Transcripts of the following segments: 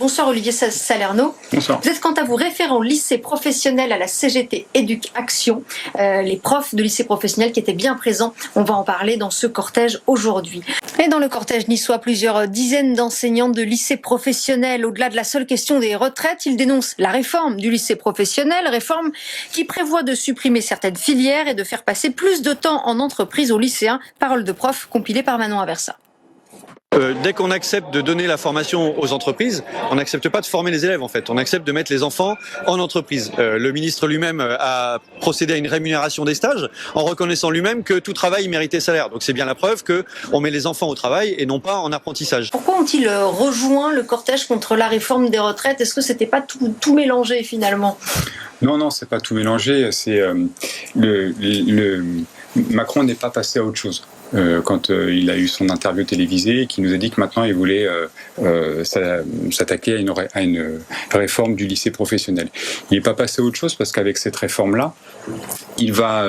Bonsoir Olivier Salerno. Bonsoir. Vous êtes quant à vous référent lycée professionnel à la CGT Éduc Action, les profs de lycée professionnel qui étaient bien présents. On va en parler dans ce cortège aujourd'hui. Et dans le cortège niçois, plusieurs dizaines d'enseignants de lycée professionnel. Au-delà de la seule question des retraites, ils dénoncent la réforme du lycée professionnel, réforme qui prévoit de supprimer certaines filières et de faire passer plus de temps en entreprise aux lycéens. Parole de prof compilée par Manon Aversa. Dès qu'on accepte de donner la formation aux entreprises, on n'accepte pas de former les élèves en fait. On accepte de mettre les enfants en entreprise. Le ministre lui-même a procédé à une rémunération des stages en reconnaissant lui-même que tout travail méritait salaire. Donc c'est bien la preuve qu'on met les enfants au travail et non pas en apprentissage. Pourquoi ont-ils rejoint le cortège contre la réforme des retraites? Est-ce que c'était pas tout mélangé finalement? Non, c'est pas tout mélangé. C'est Macron n'est pas passé à autre chose. Quand il a eu son interview télévisée, qui nous a dit que maintenant il voulait s'attaquer à une réforme du lycée professionnel. Il n'est pas passé à autre chose parce qu'avec cette réforme-là, il va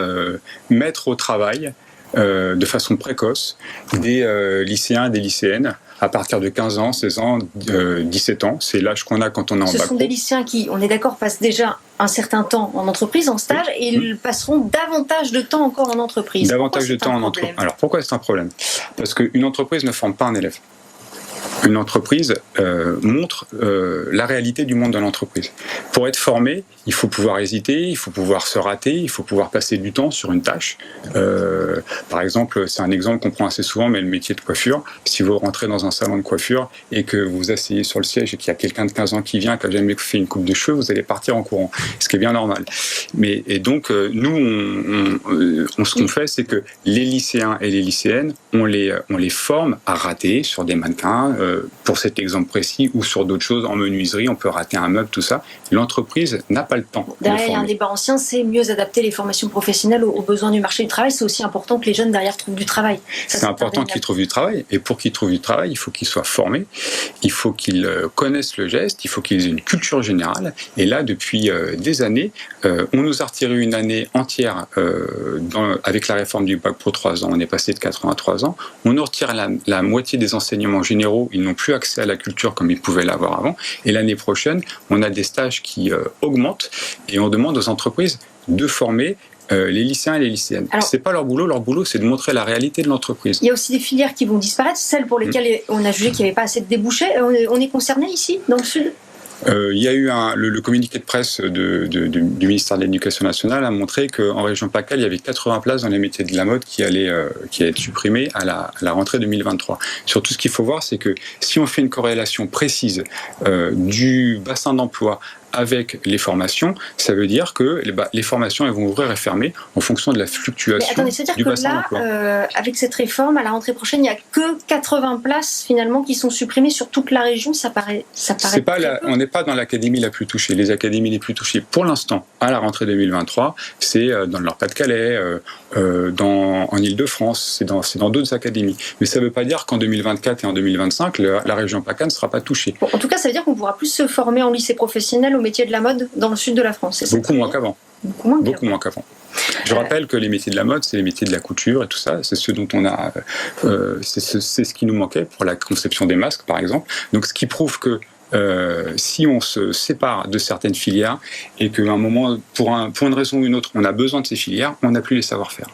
mettre au travail de façon précoce des lycéens et des lycéennes à partir de 15 ans, 16 ans, 17 ans. C'est l'âge qu'on a quand on est en bac pro. Ce sont des lycéens qui, on est d'accord, passent déjà un certain temps en entreprise, en stage, et ils passeront davantage de temps encore en entreprise. Davantage de temps en entreprise. Alors pourquoi c'est un problème? Parce qu'une entreprise ne forme pas un élève. Une entreprise montre la réalité du monde de l'entreprise. Pour être formé, il faut pouvoir hésiter, il faut pouvoir se rater, il faut pouvoir passer du temps sur une tâche. Par exemple, c'est un exemple qu'on prend assez souvent, mais le métier de coiffure, si vous rentrez dans un salon de coiffure et que vous vous asseyez sur le siège et qu'il y a quelqu'un de 15 ans qui vient, qui n'a jamais fait une coupe de cheveux, vous allez partir en courant, ce qui est bien normal. Et donc, nous, ce qu'on fait, c'est que les lycéens et les lycéennes, on les forme à rater sur des mannequins, pour cet exemple précis, ou sur d'autres choses, en menuiserie, on peut rater un meuble, tout ça. L'entreprise n'a pas le temps. Derrière, il y a un débat ancien, c'est mieux adapter les formations professionnelles aux besoins du marché du travail. C'est aussi important que les jeunes derrière trouvent du travail. C'est important qu'ils trouvent du travail. Et pour qu'ils trouvent du travail, il faut qu'ils soient formés, il faut qu'ils connaissent le geste, il faut qu'ils aient une culture générale. Et là, depuis des années, on nous a retiré une année entière avec la réforme du bac pro 3 ans. On est passé de 4 ans à 3 ans. On nous retire la moitié des enseignements généraux. Ils n'ont plus accès à la culture comme ils pouvaient l'avoir avant. Et l'année prochaine, on a des stages qui augmentent et on demande aux entreprises de former les lycéens et les lycéennes. C'est pas leur boulot c'est de montrer la réalité de l'entreprise. Il y a aussi des filières qui vont disparaître, celles pour lesquelles on a jugé qu'il n'y avait pas assez de débouchés. On est concerné ici, dans le Sud? Il y a eu le communiqué de presse du ministère de l'Éducation nationale a montré qu'en région PACA, il y avait 80 places dans les métiers de la mode qui allaient être supprimées à la rentrée 2023. Surtout, ce qu'il faut voir, c'est que si on fait une corrélation précise du bassin d'emploi avec les formations, ça veut dire que les formations elles vont ouvrir et fermer en fonction de la fluctuation du bassin d'emploi. Avec cette réforme, à la rentrée prochaine, il n'y a que 80 places finalement qui sont supprimées sur toute la région. Ça paraît on n'est pas dans l'académie la plus touchée. Les académies les plus touchées pour l'instant à la rentrée 2023, c'est dans le Nord-Pas-de-Calais, en Île-de-France, c'est dans d'autres académies. Mais ça ne veut pas dire qu'en 2024 et en 2025, la région PACA ne sera pas touchée. Bon, en tout cas, ça veut dire qu'on pourra plus se former en lycée professionnel au métier de la mode dans le sud de la France. Beaucoup moins qu'avant. Beaucoup moins qu'avant. Je rappelle que les métiers de la mode, c'est les métiers de la couture et tout ça. C'est ce dont on a. C'est ce qui nous manquait pour la conception des masques, par exemple. Donc, ce qui prouve que si on se sépare de certaines filières et qu'à un moment, pour une raison ou une autre, on a besoin de ces filières, on n'a plus les savoir-faire.